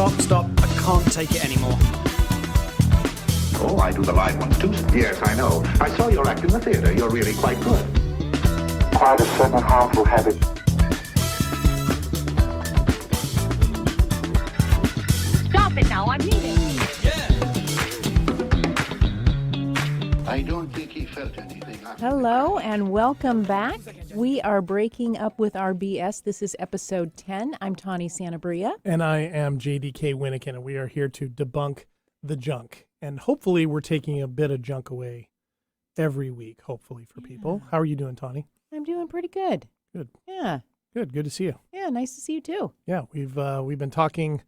Stop. I can't take it anymore. Oh, I do the live ones too. Yes, I know. I saw your act in the theater. You're really quite good. Quite a sudden harmful habit. Stop it now, I'm leaving. I don't think he felt anything. Hello and welcome back. We are breaking up with our BS. This is episode 10. I'm Tawny Santabria. And I am JDK Winnikin, and we are here to debunk the junk. And hopefully we're taking a bit of junk away every week, hopefully, for people. How are you doing, Tawny? I'm doing pretty good. Good. Yeah. Good to see you. Yeah, nice to see you too. Yeah, we've been talking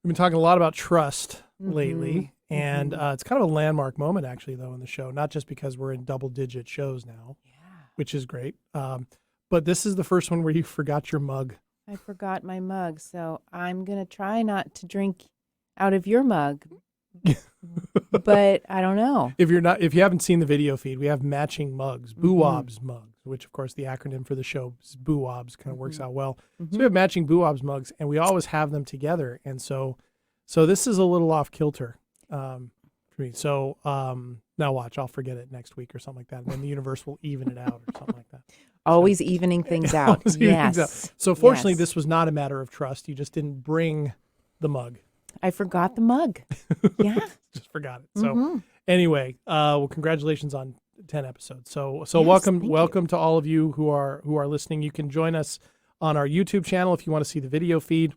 a lot about trust lately. And it's kind of a landmark moment, actually, though, in the show, not just because we're in double-digit shows now, which is great. But this is the first one where you forgot your mug. I forgot my mug, so I'm going to try not to drink out of your mug. But I don't know. If you haven't seen the video feed, we have matching mugs, Boo-Wobs mugs, which, of course, the acronym for the show is Boo-Wobs, kind of works out well. So we have matching Boo-Wobs mugs, and we always have them together. And so this is a little off-kilter. For me. So now watch, I'll forget it next week or something like that. And then the universe will even it out or something like that. Always evening things out. Yes. So fortunately, this was not a matter of trust. You just didn't bring the mug. I forgot the mug. Yeah. Just forgot it. So anyway, well, congratulations on 10 episodes. So Yes, welcome to all of you who are listening. You can join us on our YouTube channel if you want to see the video feed.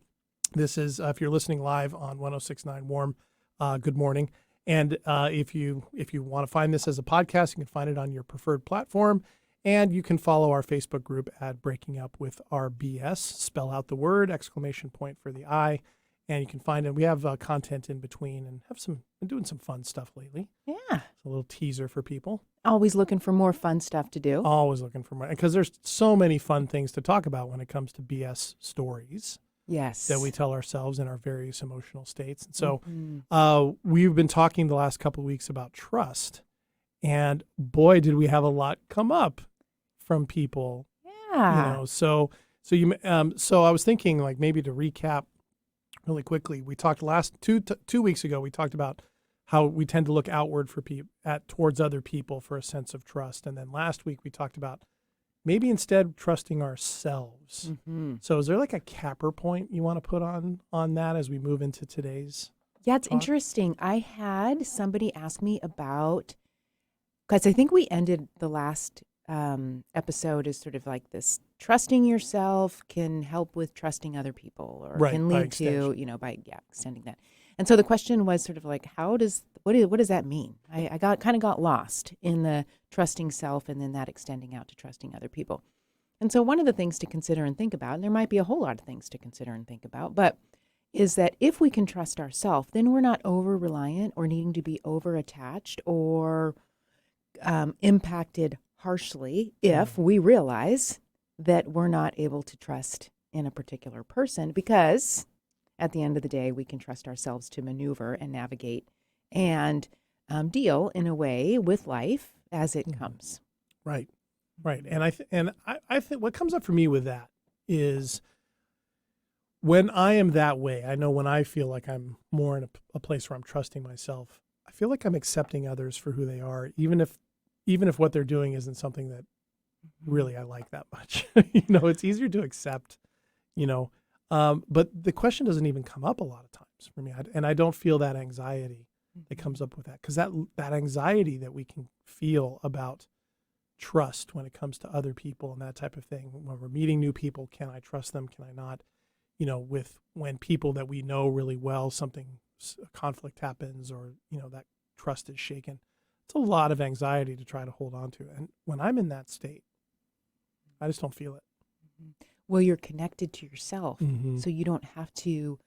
This is if you're listening live on 106.9 Warm. Good morning. And if you want to find this as a podcast, you can find it on your preferred platform. And you can follow our Facebook group at Breaking Up with Our BS. Spell out the word, exclamation point for the I. And you can find it. We have content in between and been doing some fun stuff lately. Yeah. It's a little teaser for people. Always looking for more fun stuff to do. Always looking for more. Because there's so many fun things to talk about when it comes to BS stories. Yes. That we tell ourselves in our various emotional states. And so we've been talking the last couple of weeks about trust. And boy, did we have a lot come up from people. Yeah. So I was thinking, like, maybe to recap really quickly, we talked last two weeks ago, we talked about how we tend to look outward towards other people for a sense of trust. And then last week we talked about maybe instead trusting ourselves. So is there like a capper point you want to put on that as we move into today's Yeah, it's talk? interesting. I had somebody ask me about, because I think we ended the last episode as sort of like this, trusting yourself can help with trusting other people, or can lead to, by extending that. And so the question was sort of like, what does that mean? I got lost in the trusting self and then that extending out to trusting other people. And so one of the things to consider and think about, and there might be a whole lot of things to consider and think about, but is that if we can trust ourselves, then we're not over-reliant or needing to be over-attached or impacted harshly if we realize that we're not able to trust in a particular person, because at the end of the day, we can trust ourselves to maneuver and navigate and deal in a way with life as it comes. Right. And I think what comes up for me with that is when I am that way, I know when I feel like I'm more in a place where I'm trusting myself, I feel like I'm accepting others for who they are, even if what they're doing isn't something that really I like that much. It's easier to accept, but the question doesn't even come up a lot of times for me. And I don't feel that anxiety that comes up with that, because that anxiety that we can feel about trust when it comes to other people and that type of thing, when we're meeting new people, can I trust them? Can I not? When people that we know really well, a conflict happens, or, that trust is shaken. It's a lot of anxiety to try to hold on to. And when I'm in that state, I just don't feel it. Well, you're connected to yourself, so you don't have to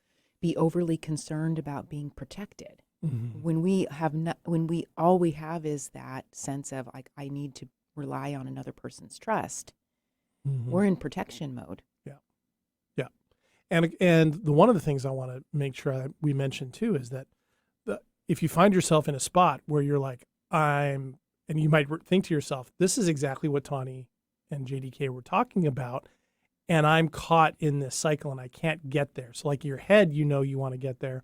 be overly concerned about being protected. When all we have is that sense of like, I need to rely on another person's trust, we're in protection mode. Yeah. And one of the things I want to make sure we mention too is that if you find yourself in a spot where you're like, and you might think to yourself, this is exactly what Tawny and JDK were talking about, and I'm caught in this cycle and I can't get there. So like your head, you know, you want to get there.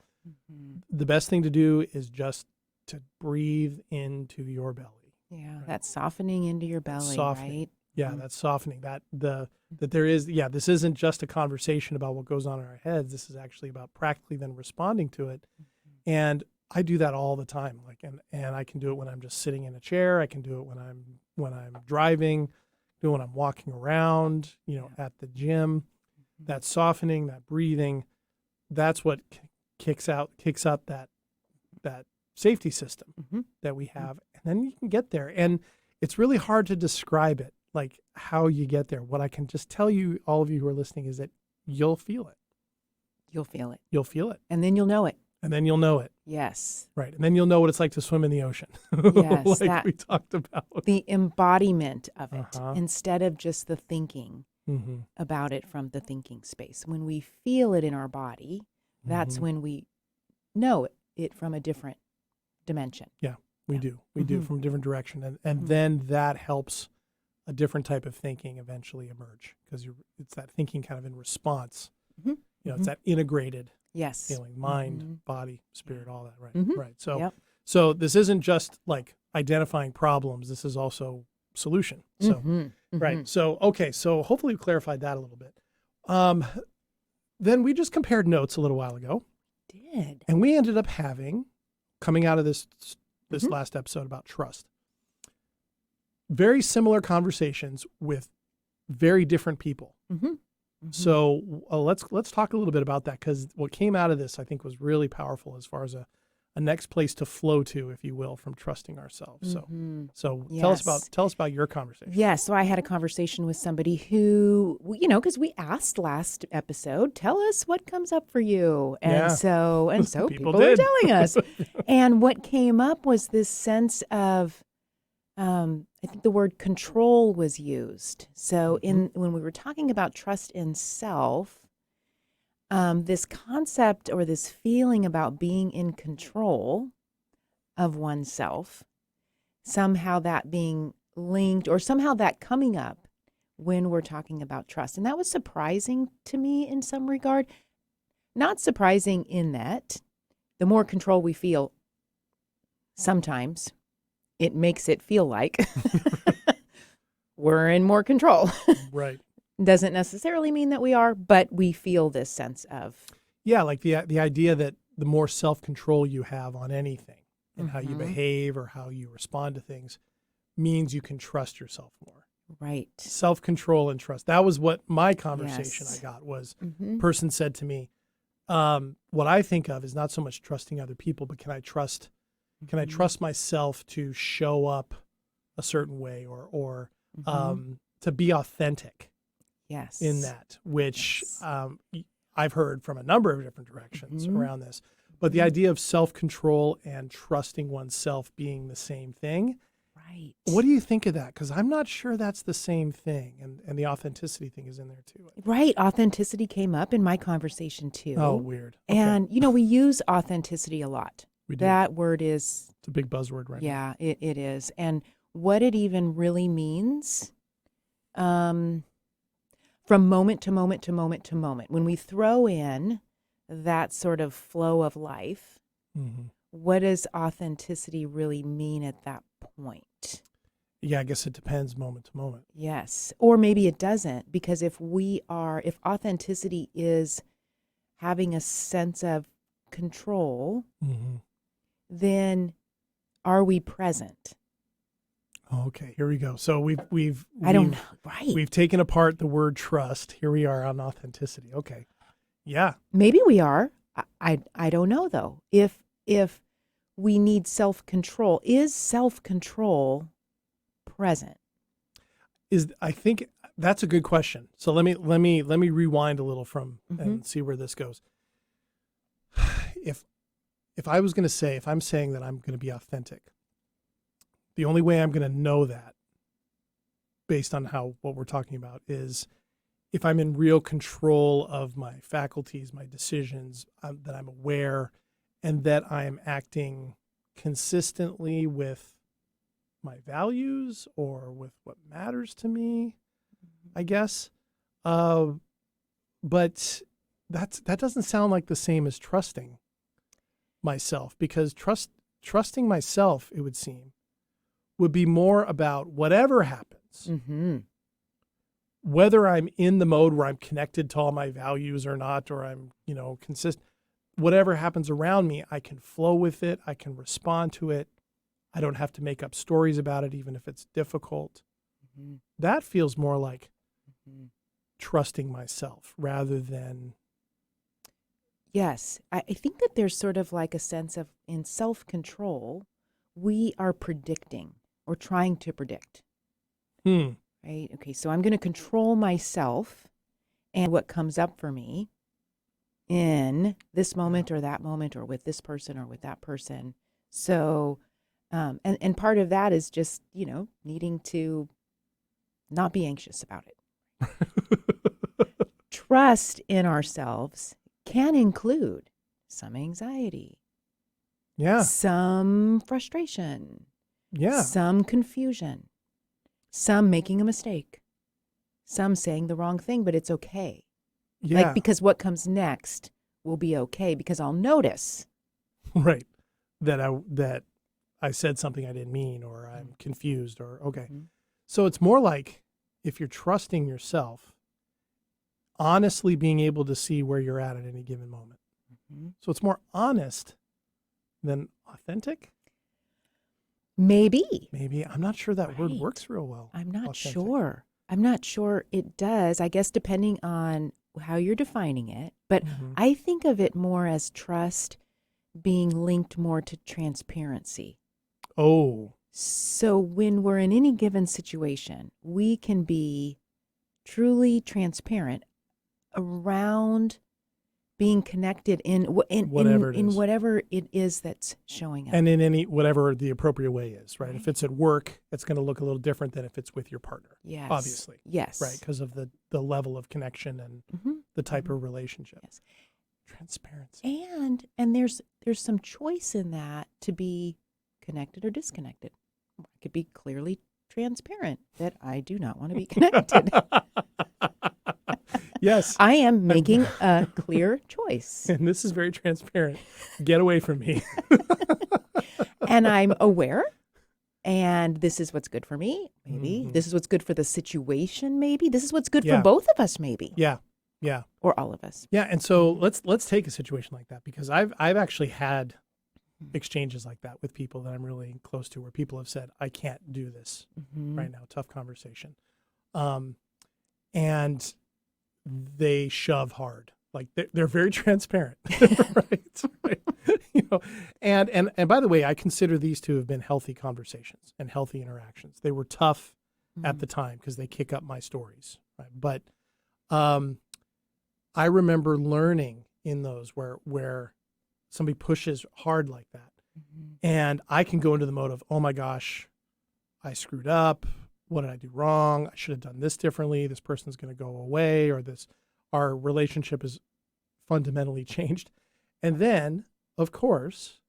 The best thing to do is just to breathe into your belly. Yeah, that softening into your belly, Softening. right? Yeah, that's softening. That there is, this isn't just a conversation about what goes on in our heads. This is actually about practically then responding to it. And I do that all the time. Like, and I can do it when I'm just sitting in a chair. I can do it when I'm driving, do it when I'm walking around, at the gym. That softening, that breathing, that's what kicks up that safety system that we have. And then you can get there. And it's really hard to describe it, like how you get there. What I can just tell you, all of you who are listening, is that you'll feel it. You'll feel it. You'll feel it. And then you'll know it. And then you'll know it. Yes. Right. And then you'll know what it's like to swim in the ocean. Yes. Like we talked about. The embodiment of it instead of just the thinking about it from the thinking space. When we feel it in our body, that's when we know it from a different dimension. Yeah, we do. We do from a different direction. And then that helps a different type of thinking eventually emerge, because it's that thinking kind of in response. It's that integrated feeling, mind, body, spirit, all that, right? Right. So this isn't just like identifying problems. This is also solution. So, right. So, okay. So hopefully we clarified that a little bit. Then we just compared notes a little while ago. Did. And we ended up coming out of this last episode about trust, very similar conversations with very different people. So let's talk a little bit about that, because what came out of this, I think, was really powerful as far as a next place to flow to, if you will, from trusting ourselves. So tell us about your conversation. Yes. So I had a conversation with somebody who, because we asked last episode, tell us what comes up for you. And so people are telling us. And what came up was this sense of, I think the word control was used. So when we were talking about trust in self, this concept or this feeling about being in control of oneself, somehow that being linked or somehow that coming up when we're talking about trust. And that was surprising to me in some regard. Not surprising in that the more control we feel, sometimes it makes it feel like we're in more control. Right. Doesn't necessarily mean that we are, but we feel this sense of. Yeah, like the idea that the more self-control you have on anything and how you behave or how you respond to things means you can trust yourself more. Right. Self-control and trust. That was what my conversation I got was, person said to me, what I think of is not so much trusting other people, but can I trust myself to show up a certain way or to be authentic. Yes. In that, which I've heard from a number of different directions around this. But the idea of self-control and trusting oneself being the same thing. Right. What do you think of that? Because I'm not sure that's the same thing. And the authenticity thing is in there too. Right. Authenticity came up in my conversation too. Oh, weird. Okay. And, we use authenticity a lot. We do. That word is. It's a big buzzword right now. Yeah, it is. And what it even really means, from moment to moment to moment to moment, when we throw in that sort of flow of life, what does authenticity really mean at that point? Yeah, I guess it depends moment to moment. Yes. Or maybe it doesn't, because if authenticity is having a sense of control, then are we present? Okay, here we go. So we've I don't know. Right. We've taken apart the word trust. Here we are on authenticity. Okay. Yeah. Maybe we are. I don't know though. If we need self-control, is self-control present? I think that's a good question. So let me rewind a little and see where this goes. If I was going to say, if I'm saying that I'm going to be authentic, the only way I'm going to know that, based on what we're talking about, is if I'm in real control of my faculties, my decisions, that I'm aware, and that I am acting consistently with my values or with what matters to me, I guess. But that doesn't sound like the same as trusting myself, because trusting myself, it would seem, would be more about whatever happens, Mm-hmm. whether I'm in the mode where I'm connected to all my values or not, or I'm, consistent, whatever happens around me, I can flow with it. I can respond to it. I don't have to make up stories about it, even if it's difficult. Mm-hmm. That feels more like Mm-hmm. trusting myself rather than. Yes. I think that there's sort of like a sense of, in self-control, we are predicting or trying to predict. Right? Okay, so I'm going to control myself and what comes up for me in this moment or that moment, or with this person or with that person. So, and part of that is just, needing to not be anxious about it. Trust in ourselves can include some anxiety, Yeah. some frustration, Yeah. some confusion, some making a mistake, some saying the wrong thing, but it's okay. Yeah. Like, because what comes next will be okay, because I'll notice. Right. That I said something I didn't mean, or I'm confused, or okay. Mhm. So it's more like, if you're trusting yourself, honestly being able to see where you're at any given moment. Mm-hmm. So it's more honest than authentic. Maybe. I'm not sure that word Right. works real well. I'm not Authentic. sure. I'm not sure it does. I guess depending on how you're defining it. But Mhm. I think of it more as trust being linked more to transparency. Oh, So when we're in any given situation, we can be truly transparent around being connected in Whatever it is. whatever it is that's showing up. and in whatever the appropriate way is, right? If Right. it's at work, it's going to look a little different than if it's with your partner. Yes. Obviously. Yes. Right, because of the level of connection and Mhm. the type of relationship. Yes. Transparency. And there's some choice in that, to be connected or disconnected. I could be clearly transparent that I do not want to be connected. Yes. I am making a clear choice. And this is very transparent. Get away from me. And I'm aware. And this is what's good for me, maybe. Mhm. This is what's good for the situation, maybe. This is what's good Yeah. for both of us, maybe. Yeah. Yeah. Or all of us. Yeah. And so let's take a situation like that, because I've actually had exchanges like that with people that I'm really close to, where people have said, I can't do this Mhm. right now. Tough conversation. And they shove hard. Like they're very transparent. right. And by the way, I consider these to have been healthy conversations and healthy interactions. They were tough at the time because they kick up my stories. Right. But I remember learning in those where somebody pushes hard like that. Mhm. And I can go into the mode of, oh my gosh, I screwed up. What did I do wrong? I should have done this differently. This person's going to go away, or our relationship is fundamentally changed. And then, of course,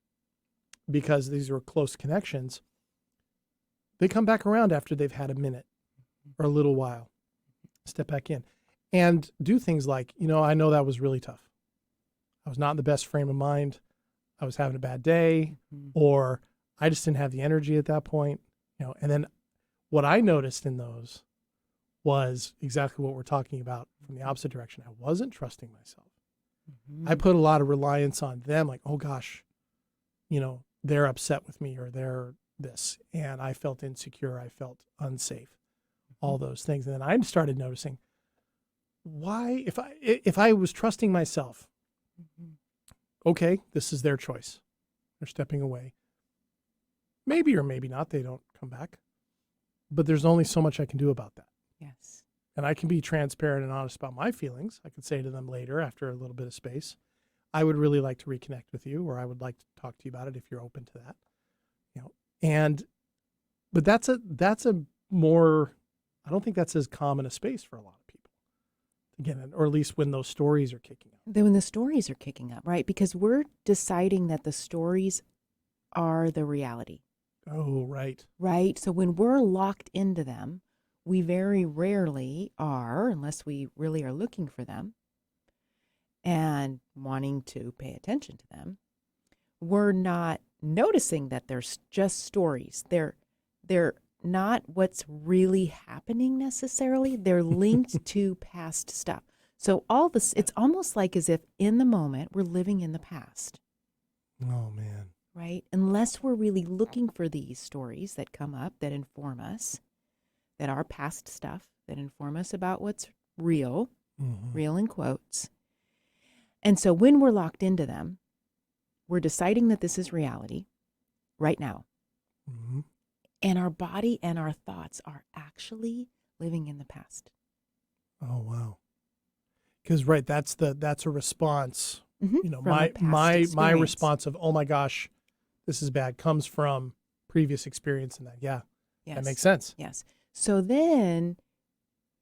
because these are close connections, they come back around after they've had a minute or a little while, step back in and do things like, I know that was really tough. I was not in the best frame of mind. I was having a bad day, Mhm. or I just didn't have the energy at that point, and then what I noticed in those was exactly what we're talking about from the opposite direction. I wasn't trusting myself. Mhm. I put a lot of reliance on them, like, oh gosh, they're upset with me, or they're this. And I felt insecure. I felt unsafe, all those things. And then I started noticing, why, if I was trusting myself, Mhm. okay, this is their choice. They're stepping away. Maybe or maybe not, they don't come back. But there's only so much I can do about that. Yes. And I can be transparent and honest about my feelings. I could say to them later, after a little bit of space, I would really like to reconnect with you, or I would like to talk to you about it if you're open to that. But that's a more, I don't think that's as common a space for a lot of people. Again, or at least when those stories are kicking up. Then when the stories are kicking up, right? Because we're deciding that the stories are the reality, Oh, right. right? So when we're locked into them, we very rarely are, unless we really are looking for them and wanting to pay attention to them, we're not noticing that they're just stories. They're not what's really happening necessarily. They're linked to past stuff. So all this, it's almost like as if in the moment we're living in the past. Oh, man. Right? Unless we're really looking for these stories that come up, that inform us, that are past stuff, that inform us about what's real, real in quotes. And so when we're locked into them, we're deciding that this is reality right now. Mm-hmm. And our body and our thoughts are actually living in the past. Oh, wow. Because, right, that's a response. Mm-hmm. You know, From a my past my experience. response of, oh my gosh, this is bad, comes from previous experience in that. Yeah, Yes. that makes sense. Yes. So then,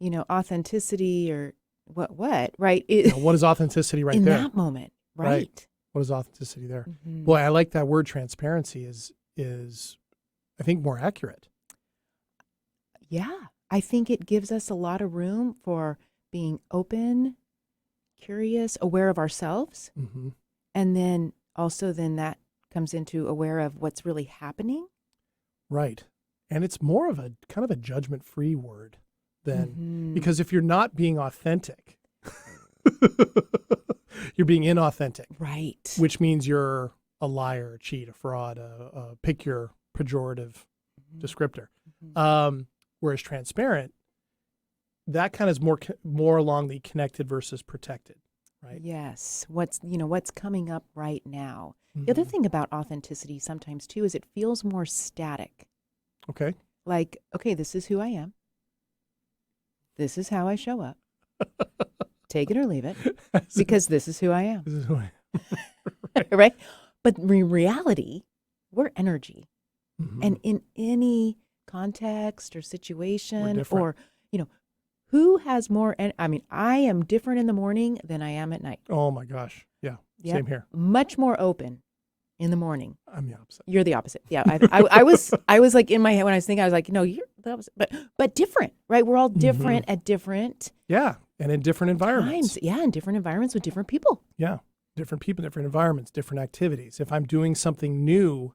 you know, authenticity or what, right? Now, what is authenticity right in there? that moment, Right. right? What is authenticity there? Mm-hmm. Boy, I like that word transparency is I think more accurate. Yeah. I think it gives us a lot of room for being open, curious, aware of ourselves. Mm-hmm. And then also then that comes into aware of what's really happening. Right. And it's more of a kind of a judgment-free word than, Mm-hmm. because if you're not being authentic, you're being inauthentic, Right. which means you're a liar, a cheat, a fraud, pick your pejorative descriptor. Whereas transparent, that kind of is more along the connected versus protected, right? Yes. What's coming up right now. The other thing about authenticity sometimes too is it feels more static. Okay. Like, okay, this is who I am. This is how I show up. Take it or leave it, because this is who I am. This is who I am. Right? But in reality, we're energy. Mhm. And in any context or situation, different. or, who has more, I am different in the morning than I am at night. Oh my gosh. Yeah. Yep. Same here. Much more open in the morning. I'm the opposite. You're the opposite. Yeah. I was like in my head when I was thinking, I was like, no, you're the opposite, but different, right? We're all different at different Yeah. And in different environments. times. Yeah. In different environments with different people. Yeah. Different people, different environments, different activities. If I'm doing something new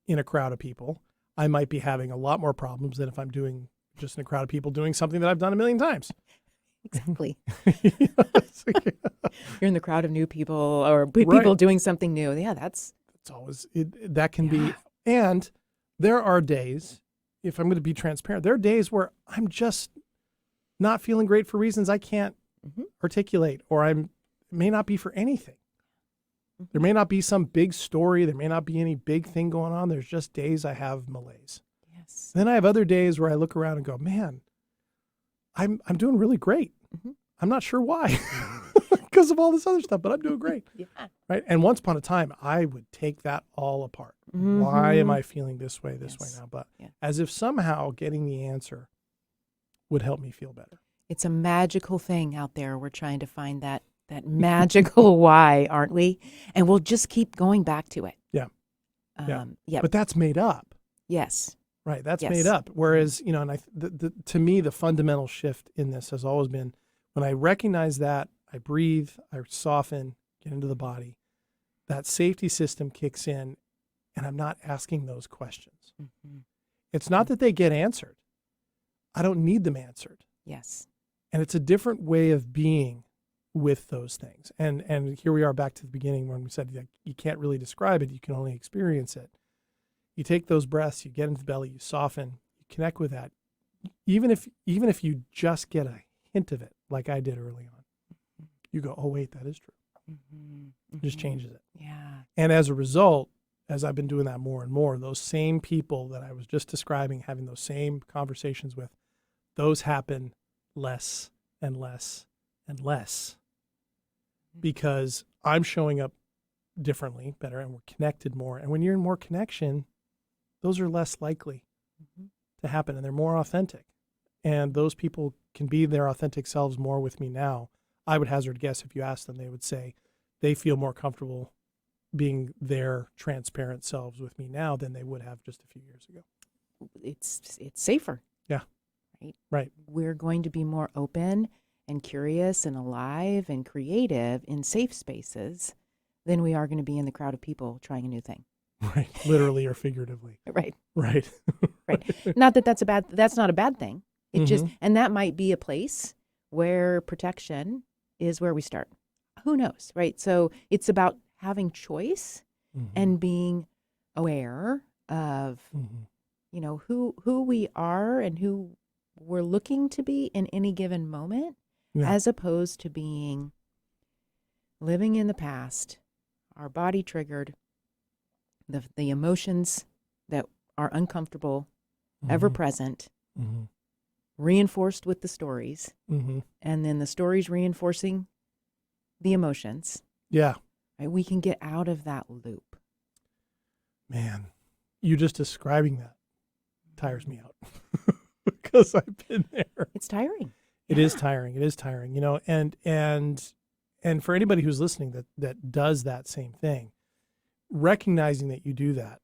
in a crowd of people, I might be having a lot more problems than if I'm doing just in a crowd of people doing something that I've done a million times. Exactly. It's You're in the crowd of new people or people Right. doing something new. Yeah. That's always, that can be, Yeah. and there are days, if I'm going to be transparent, there are days where I'm just not feeling great for reasons I can't articulate, or it may not be for anything. There may not be some big story. There may not be any big thing going on. There's just days I have malaise. yes. Then I have other days where I look around and go, man, I'm doing really great. Mhm. I'm not sure why, because of all this other stuff, but I'm doing great. Yeah. Right. And once upon a time, I would take that all apart. Why am Mhm. I feeling this way Yes. now? But Yeah. as if somehow getting the answer would help me feel better. It's a magical thing out there. We're trying to find that magical why, aren't we? And we'll just keep going back to it. Yeah. Yeah. Yeah. But that's made up. Yes. Right. That's Yes. made up. Whereas, and to me, the fundamental shift in this has always been when I recognize that, I breathe, I soften, get into the body, that safety system kicks in, and I'm not asking those questions. Mm-hmm. It's not that they get answered. I don't need them answered. Yes. And it's a different way of being with those things. And here we are back to the beginning when we said that you can't really describe it, you can only experience it. You take those breaths, you get into the belly, you soften, you connect with that. Even if you just get a hint of it, like I did early on, you go, oh wait, that is true. Mm-hmm. It just changes it. Yeah. And as a result, as I've been doing that more and more, those same people that I was just describing, having those same conversations with, those happen less and less and less, because I'm showing up differently, better, and we're connected more. And when you're in more connection, those are less likely to happen, and they're more authentic. And those people can be their authentic selves more with me now. I would hazard a guess, if you ask them, they would say they feel more comfortable being their transparent selves with me now than they would have just a few years ago. It's safer. Yeah. right? Right. We're going to be more open and curious and alive and creative in safe spaces than we are going to be in the crowd of people trying a new thing. Right. Literally or figuratively. Right. Right. Right. Not that that's not a bad thing. It just, Mhm. and that might be a place where protection is where we start. Who knows, right? So it's about having choice Mhm. and being aware of, Mhm. who we are and who we're looking to be in any given moment, Yeah. as opposed to living in the past, our body triggered, the emotions that are uncomfortable, ever Mhm. present, Mhm. reinforced with the stories, Mhm. and then the stories reinforcing the emotions. Yeah. Right? We can get out of that loop. Man, you just describing that tires me out because I've been there. It's tiring. It is tiring. It is tiring, and for anybody who's listening that does that same thing, recognizing that you do that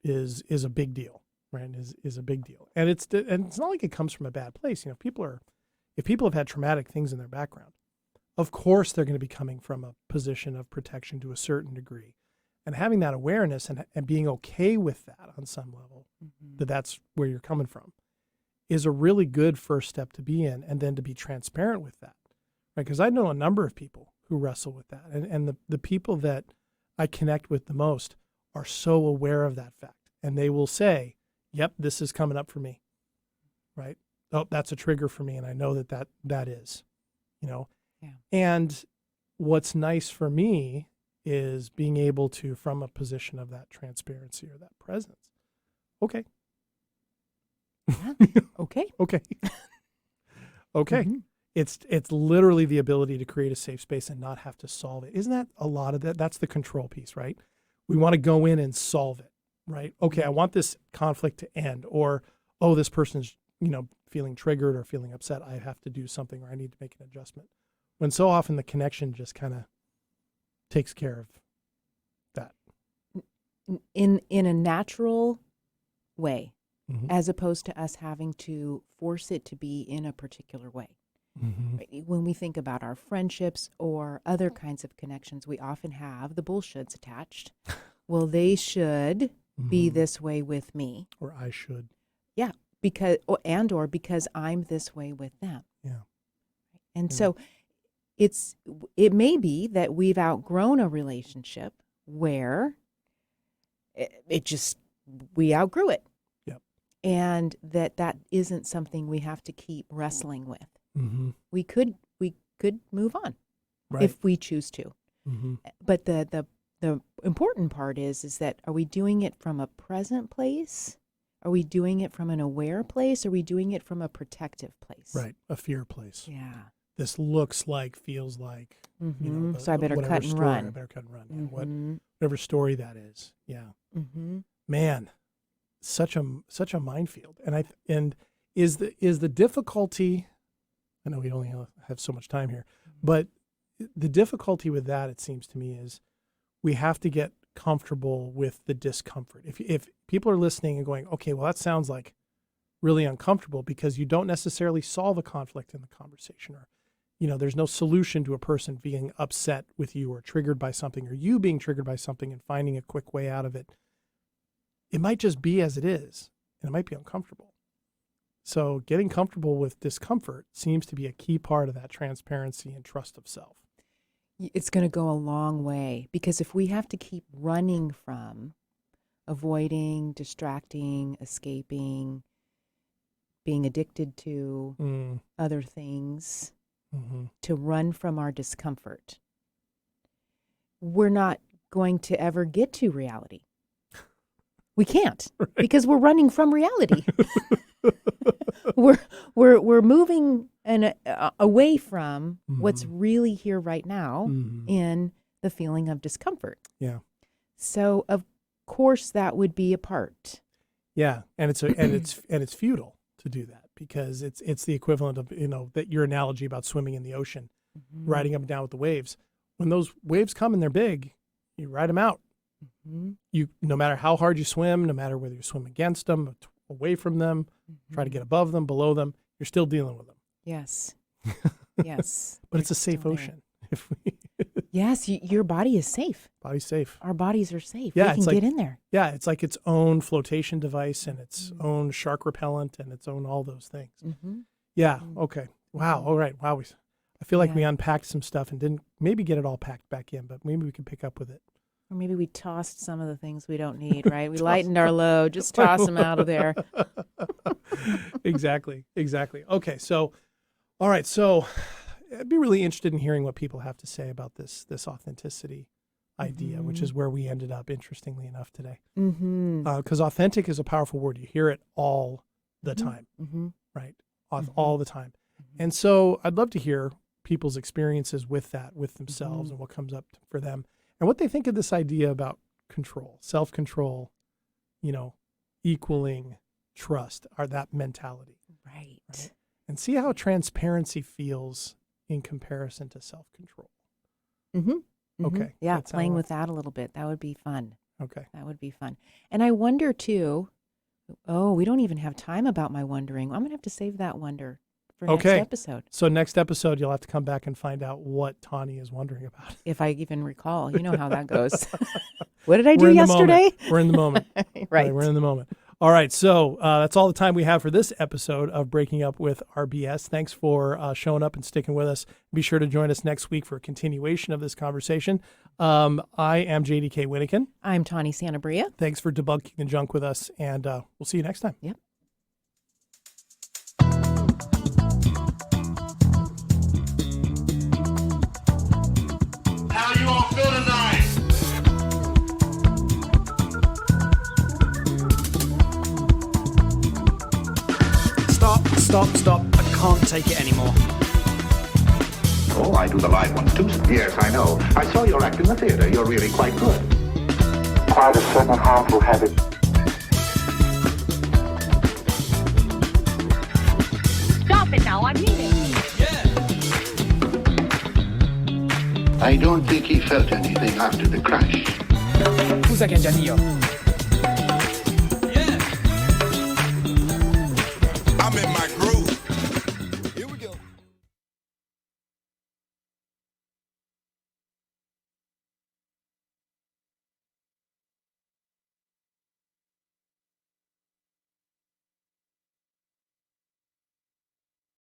is a big deal, right? Is a big deal. And it's not like it comes from a bad place. If people have had traumatic things in their background, of course they're going to be coming from a position of protection to a certain degree. And having that awareness and being okay with that on some level, that's where you're coming from, is a really good first step to be in, and then to be transparent with that, right? Because I know a number of people who wrestle with that, and the people that I connect with the most are so aware of that fact, and they will say, "Yep, this is coming up for me," right? Oh, that's a trigger for me, and I know that is, Yeah. And what's nice for me is being able to, from a position of that transparency or that presence, okay. Yeah. Okay. Okay. Okay. Mhm. It's literally the ability to create a safe space and not have to solve it. Isn't that a lot of that? That's the control piece, right? We want to go in and solve it, right? Okay, I want this conflict to end, or, oh, this person's, feeling triggered or feeling upset. I have to do something, or I need to make an adjustment. When so often the connection just kind of takes care of that. In a natural way, Mhm. as opposed to us having to force it to be in a particular way. Mhm. Right? When we think about our friendships or other kinds of connections, we often have the bullshits attached. Well, they should be Mhm. this way with me. Or I should. Yeah, because I'm this way with them. Yeah. And Yeah. so it may be that we've outgrown a relationship where we outgrew it. Yep. And that isn't something we have to keep wrestling with. Mm-hmm. We could move on Right. if we choose to. Mm-hmm. But the important part is that, are we doing it from a present place? Are we doing it from an aware place? Are we doing it from a protective place? Right. A fear place. Yeah. This looks like, feels like, So I better whatever cut and story, run. I better cut and run. Yeah. Mhm. Whatever story that is. Yeah. Mm-hmm. Man, such a minefield. And is the difficulty, I know we only have so much time here, but the difficulty with that, it seems to me, is we have to get comfortable with the discomfort. If people are listening and going, okay, well, that sounds like really uncomfortable, because you don't necessarily solve a conflict in the conversation, or, there's no solution to a person being upset with you or triggered by something, or you being triggered by something and finding a quick way out of it. It might just be as it is, and it might be uncomfortable. So getting comfortable with discomfort seems to be a key part of that transparency and trust of self. It's going to go a long way, because if we have to keep running from, avoiding, distracting, escaping, being addicted to other things, Mm-hmm. to run from our discomfort, we're not going to ever get to reality. We can't, Right. because we're running from reality. we're moving away from what's really here right now in the feeling of discomfort. Yeah. So of course that would be a part. Yeah, and it's futile to do that, because it's the equivalent of, that your analogy about swimming in the ocean, riding up and down with the waves. When those waves come and they're big, you ride them out. You, no matter how hard you swim, no matter whether you swim against them, away from them, try to get above them, below them. You're still dealing with them. Yes. Yes. But it's a They're safe still there. ocean. If we Yes, your body is safe. body's safe. Our bodies are safe. Yeah, we can it's like- get in there. Yeah, it's like its own flotation device and its own shark repellent and its own all those things. Mm-hmm. Yeah. Okay. Wow. All right. Wow. I feel like we Yeah. unpacked some stuff and didn't maybe get it all packed back in, but maybe we can pick up with it. Or maybe we tossed some of the things we don't need, right? We lightened our load. Just toss them out of there. Exactly. Okay. So, all right. So I'd be really interested in hearing what people have to say about this authenticity idea, which is where we ended up, interestingly enough, today. Mm-hmm. Because authentic is a powerful word. You hear it all the time, Mm-hmm. right? All the time. And so I'd love to hear people's experiences with that, with themselves, and what comes up for them, and what they think of this idea about control, self-control, equaling trust, or that mentality. Right. And see how transparency feels in comparison to self-control. Mm-hmm. Mm-hmm. Okay. Yeah, That's how playing I- with that a little bit. That would be fun. Okay. That would be fun. And I wonder too, we don't even have time about my wondering. I'm going to have to save that wonder for next Okay. episode. So next episode, you'll have to come back and find out what Tawny is wondering about. If I even recall. You know how that goes. What did I do We're in the yesterday? moment. We're in the moment. Right. We're in the moment. All right. So that's all the time we have for this episode of Breaking Up with RBS. Thanks for showing up and sticking with us. Be sure to join us next week for a continuation of this conversation. I am JDK Winnikin. I'm Tawny Santabria. Thanks for debunking the junk with us, and we'll see you next time. Yep. How you all feel tonight? Stop. I can't take it anymore. Oh, I do the live ones too. Yes, I know. I saw your act in the theater. You're really quite good. Quite a certain harmful habit. Stop it now, I mean it. I don't think he felt anything after the crash. Scusa che è Gianio.